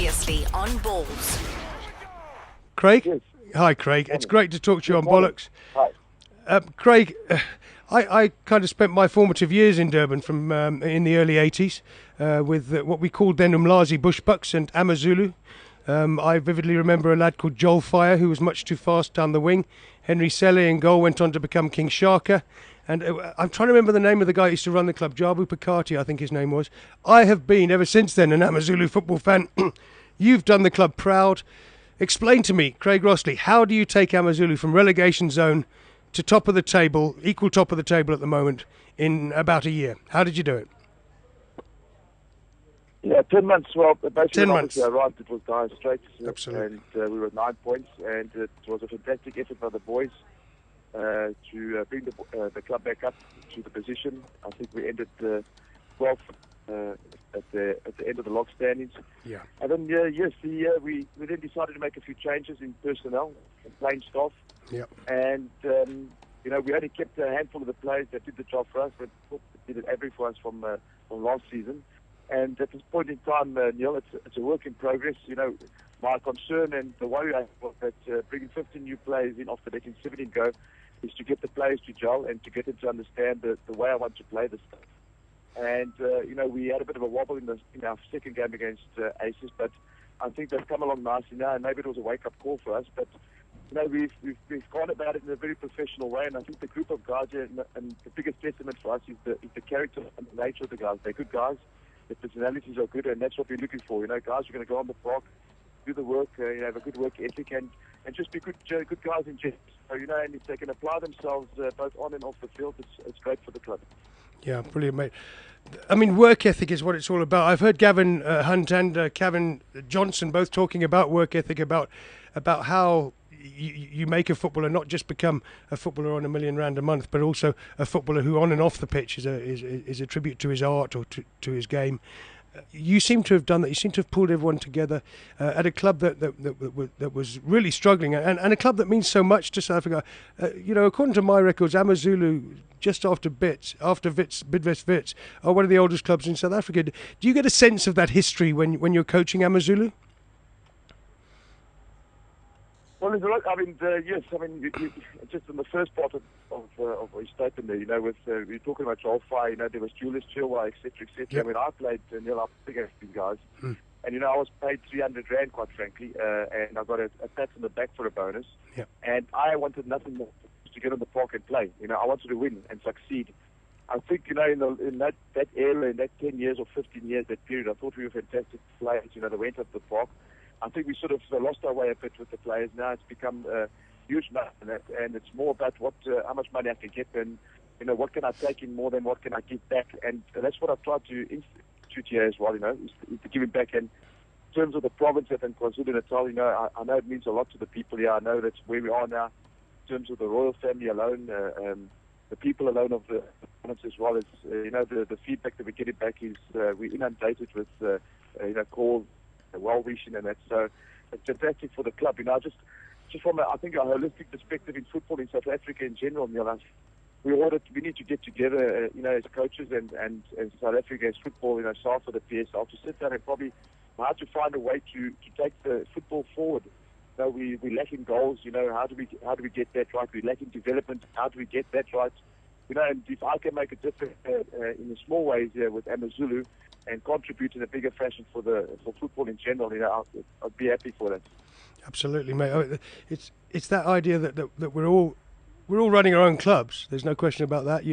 Previously on Balls. Craig? Yes. Hi, Craig. It's great to talk to you on Morning. Bollockz. Hi. Craig, I kind of spent my formative years in Durban from in the early 80s with what we called then Umlazi Bushbucks and Amazulu. I vividly remember a lad called Joel Fire who was much too fast down the wing. Henry Selle in goal went on to become King Shaka. And I'm trying to remember the name of the guy who used to run the club, Jabu Pakati, I think his name was. I have been, ever since then, an Amazulu football fan. You've done the club proud. Explain to me, Craig Rosslee, how do you take Amazulu from relegation zone to top of the table, equal top of the table at the moment, in about a year? How did you do it? Yeah, 10 months. Well, basically, 10 months. obviously I arrived, it was dire straits. Absolutely. And we were at 9 points, and it was a fantastic effort by the boys to bring the club back up to the position. I think we ended 12th at the end of the log standings. Yeah. And then, we then decided to make a few changes in personnel, playing staff. Yeah. And, we only kept a handful of the players that did the job for us, but did it every for us from last season. And at this point in time, Neal, it's a work in progress. My concern and the worry I have was that bringing 15 new players in after letting 17 go is to get the players to gel and to get them to understand the way I want to play this stuff. And, we had a bit of a wobble in our second game against Aces, but I think they've come along nicely now, and maybe it was a wake-up call for us. But, we've gone about it in a very professional way, and I think the group of guys here, and the biggest testament for us is the character and the nature of the guys. They're good guys. The personalities are good, and that's what we're looking for. Guys are going to go on the park, do the work, have a good work ethic, and just be good guys in general. So, and if they can apply themselves both on and off the field, it's great for the club. Yeah, brilliant, mate. I mean, work ethic is what it's all about. I've heard Gavin Hunt and Kevin Johnson both talking about work ethic, about how you make a footballer not just become a footballer on R1 million a month, but also a footballer who on and off the pitch is a tribute to his art or to his game. You seem to have done that. You seem to have pulled everyone together at a club that was really struggling, and a club that means so much to South Africa. According to my records, Amazulu, just after Bidvest Wits, are one of the oldest clubs in South Africa. Do you get a sense of that history when you're coaching Amazulu? Well, there's a lot. Yes. You just in the first part of your statement there, with we're talking about Joel Fire, there was Julius Chilwa, etc., etc. Yep. When I played Neal up against these guys, and I was paid 300 rand, quite frankly, and I got a pat on the back for a bonus. Yep. And I wanted nothing more to get on the park and play. I wanted to win and succeed. I think in that era, in that 10 years or 15 years, that period, I thought we were fantastic players. They went up the park. I think we sort of lost our way a bit with the players. Now it's become a huge money, and it's more about how much money I can get, and what can I take in more than what can I give back, and that's what I've tried to institute here as well. Is to give it back. And in terms of the province and KwaZulu-Natal, I know it means a lot to the people here. I know that's where we are now. In terms of the royal family alone, the people alone of the province as well as the feedback that we're getting back is we're inundated with calls. Well-wishing, and that's so it's fantastic for the club. Just from I think a holistic perspective in football in South Africa in general, Neal, we need to get together, as coaches and South Africa as football, SAF for the PSL, to sit down and probably how to find a way to take the football forward. We lack in goals. How do we get that right? We lack in development. How do we get that right? And if I can make a difference in the small ways here with Amazulu, and contribute in a bigger fashion for football in general, I'd be happy for that. Absolutely, mate. It's that idea that we're all running our own clubs. There's no question about that.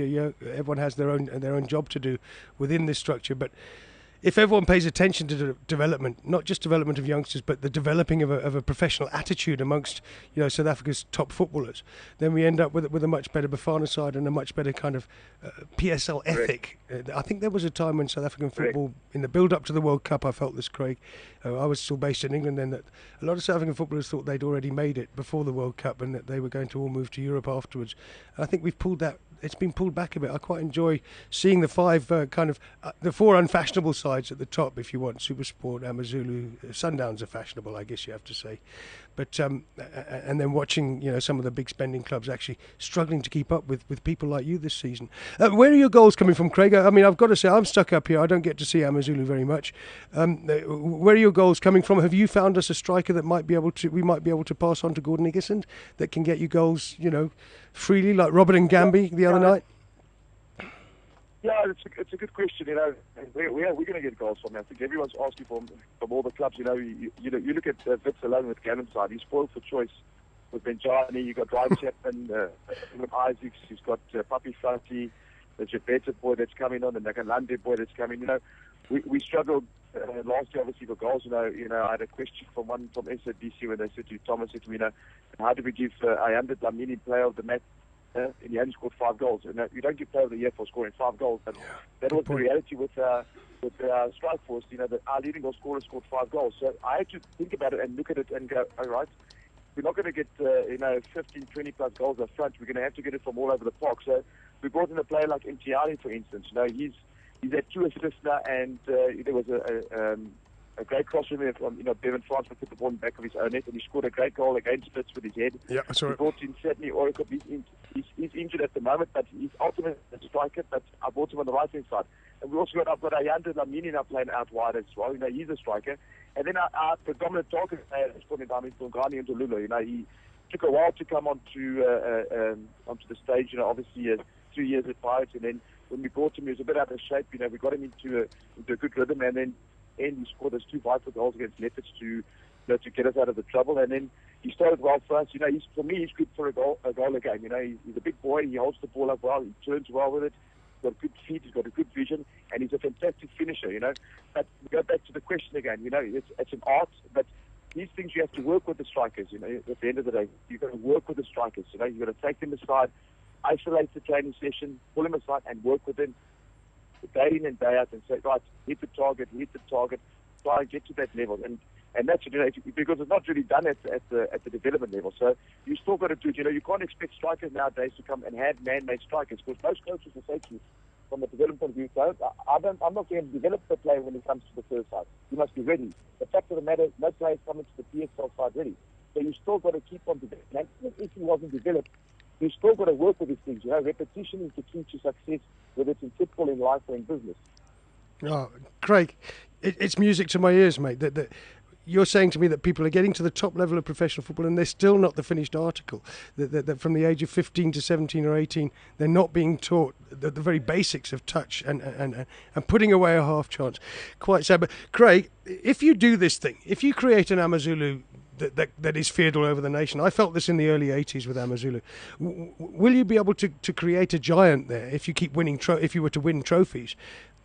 Everyone has their own job to do within this structure, but if everyone pays attention to development, not just development of youngsters, but the developing of a professional attitude amongst South Africa's top footballers, then we end up with a much better Bafana side and a much better kind of PSL ethic. I think there was a time when South African football, in the build-up to the World Cup, I felt this, Craig. I was still based in England then, that a lot of South African footballers thought they'd already made it before the World Cup and that they were going to all move to Europe afterwards. And I think we've pulled that it's been pulled back a bit. I quite enjoy seeing the five the four unfashionable sides at the top, if you want. SuperSport, Amazulu, Sundowns are fashionable, I guess you have to say. But and then watching, some of the big spending clubs actually struggling to keep up with people like you this season. Where are your goals coming from, Craig? I mean, I've got to say, I'm stuck up here. I don't get to see Amazulu very much. Where are your goals coming from? Have you found us a striker that we might be able to pass on to Gordon Iggesund that can get you goals, freely, like Robert and Gamby the other night? Yeah, it's a good question. We're going to get goals from. I think everyone's asking from all the clubs. You look at Wits alone with Gavin's side. He's spoiled for choice with Benjani. You've got Ryan Chapman, with Isaacs. He's got Papi Fati, the Jabeta boy that's coming on, the Nakalande boy that's coming. We struggled last year obviously for goals. I had a question from SABC when they said to Thomas, how do we give Ayanda Dlamini player of the match? And he only scored 5 goals. And you don't give player of the year for scoring 5 goals. But that was the reality with our strike force. That our leading goal scorer scored 5 goals. So I had to think about it and look at it and go, all right, we're not going to get 15, 20 plus goals up front. We're going to have to get it from all over the park. So we brought in a player like Mtiali, for instance. He's had 2 assists now, and there was a great cross from him from Bevan France put the ball in the back of his own net, and he scored a great goal against Spitz with his head. Yeah, I saw it. We brought in Sydney Oracle. He's injured at the moment, but he's ultimately a striker. But I brought him on the right hand side, and I've got Ayanda Dlamini now playing out wide as well. He's a striker, and then our predominant target player at this point in time is Tongani and Tolulu. He took a while to come onto the stage. Obviously 3 years at Pirates, and then when we brought him, he was a bit out of shape. We got him into a good rhythm, and then he scored those 2 vital goals against Leopards to get us out of the trouble. And then he started well for us. For me, he's good for a goal a game. He's a big boy. He holds the ball up well. He turns well with it. He's got good feet. He's got a good vision, and he's a fantastic finisher. But we go back to the question again. It's an art, but these things you have to work with the strikers. At the end of the day, you've got to work with the strikers. You've got to take them aside, isolate the training session, pull them aside, and work with them day in and day out, and say, right, hit the target, try and get to that level, and that's because it's not really done at the development level. So you still got to do it. You can't expect strikers nowadays to come and have man-made strikers, because most coaches will say to you, from a development point of view, I'm not going to develop the player when it comes to the first side. You must be ready. The fact of the matter, no players coming to the PSL side ready. So you still got to keep on developing. And even if he wasn't developed, you still got to work with these things. Repetition is the key to success, whether it's in football, in life, or in business. Oh, Craig, it's music to my ears, mate. That you're saying to me that people are getting to the top level of professional football and they're still not the finished article. That from the age of 15 to 17 or 18, they're not being taught the very basics of touch and putting away a half chance. Quite sad. But Craig, if you do this thing, if you create an Amazulu that is feared all over the nation. I felt this in the early 80s with Amazulu. Will you be able to create a giant there if you keep winning? If you were to win trophies,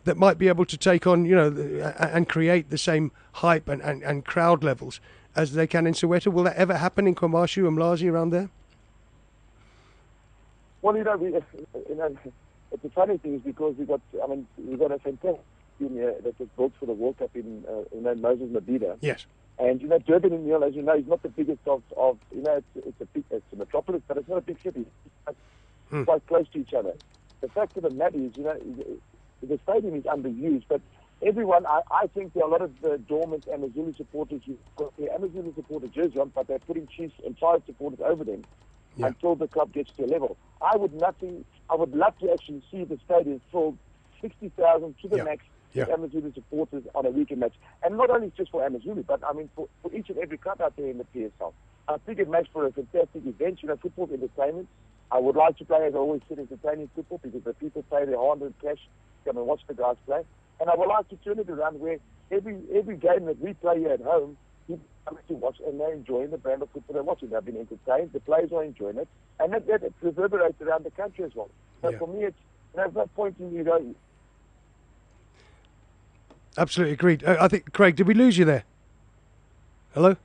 that might be able to take on, and create the same hype and crowd levels as they can in Soweto? Will that ever happen in Kwamashu and Mlazi around there? Well, it's a funny thing is because we've got a fantastic team here that was built for the World Cup in Moses Mabhida. Yes. And Durban and Neal, as you know, is not the biggest of it's a metropolis, but it's not a big city. It's quite close to each other. The fact of the matter is, the stadium is underused, but everyone, I think there are a lot of dormant Amazulu supporters who've got their Amazulu supporter jersey on, but they're putting Chiefs and Five supporters over them until the club gets to a level. I would love to actually see the stadium filled 60,000 to the max. Amazulu supporters on a weekend match, and not only just for Amazulu, but for each and every club out there in the PSL. I think it makes for a fantastic event. Football's entertainment. I would like to play, as I always said, entertaining football because the people pay their hard-earned cash to come and watch the guys play. And I would like to turn it around where every game that we play here at home, people come to watch and they're enjoying the brand of football they're watching. They've been entertained. The players are enjoying it, and that reverberates around the country as well. So for me, there's no point in Absolutely agreed. I think, Craig, did we lose you there? Hello?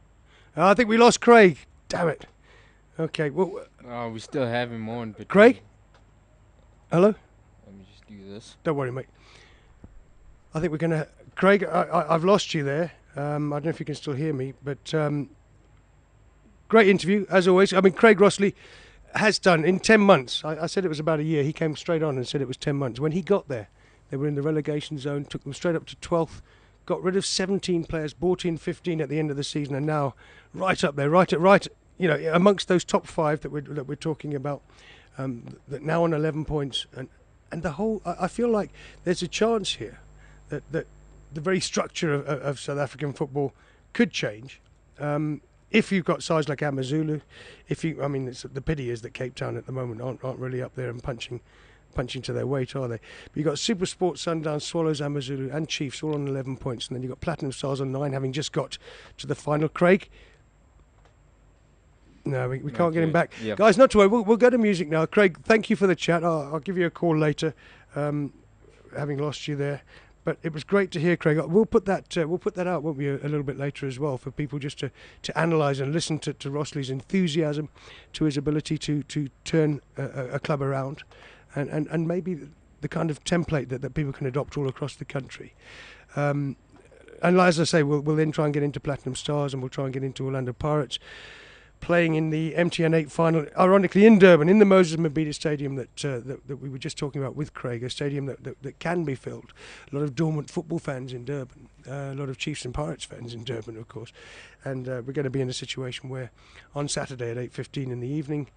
I think we lost Craig. Damn it. Okay. Well. We still have him on. But Craig? Hello? Let me just do this. Don't worry, mate. I think we're going to... Craig, I've lost you there. I don't know if you can still hear me, but great interview, as always. I mean, Craig Rosslee, has done in 10 months. I said it was about a year. He came straight on and said it was 10 months. When he got there, they were in the relegation zone, took them straight up to 12th, got rid of 17 players, brought in 15 at the end of the season, and now right up there, right, you know, amongst those top 5 that we're talking about, that now on 11 points, and the whole. I feel like there's a chance here that the very structure of South African football could change. If you've got sides like Amazulu, the pity is that Cape Town at the moment aren't really up there and punching to their weight, are they? But you've got Super Sport, Sundowns, Swallows, Amazulu and Chiefs all on 11 points, and then you've got Platinum Stars on 9, having just got to the final. Craig? No, we can't get him back. Yep. Guys, not to worry, we'll go to music now. Craig, thank you for the chat. I'll give you a call later, having lost you there. But it was great to hear, Craig. We'll put that out, won't we, a little bit later as well, for people just to analyse and listen to Rosslee's enthusiasm, to his ability to turn a club around, and maybe the kind of template that people can adopt all across the country. And as I say, we'll then try and get into Platinum Stars, and we'll try and get into Orlando Pirates, playing in the MTN 8 final, ironically in Durban, in the Moses Mabhida Stadium that we were just talking about with Craig, a stadium that can be filled. A lot of dormant football fans in Durban, a lot of Chiefs and Pirates fans in Durban, of course. And we're going to be in a situation where on Saturday at 8:15 in the evening,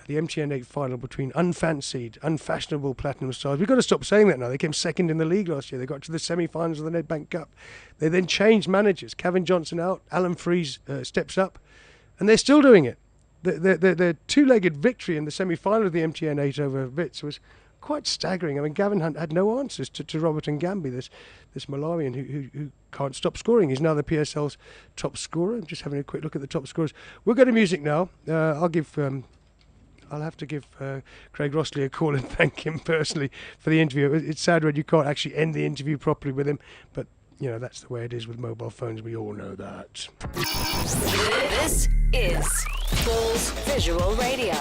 the MTN 8 final between unfancied, unfashionable Platinum Stars. We've got to stop saying that now. They came second in the league last year. They got to the semi-finals of the Nedbank Cup. They then changed managers. Kevin Johnson out, Alan Freese steps up. And they're still doing it. The two-legged victory in the semi-final of the MTN 8 over Wits was quite staggering. I mean, Gavin Hunt had no answers to Robert Ngambi, this Malawian who can't stop scoring. He's now the PSL's top scorer. I'm just having a quick look at the top scorers. We'll go to music now. I'll have to give Craig Rosslee a call and thank him personally for the interview. It's sad when you can't actually end the interview properly with him, but you know, that's the way it is with mobile phones. We all know that. This is Bulls Visual Radio.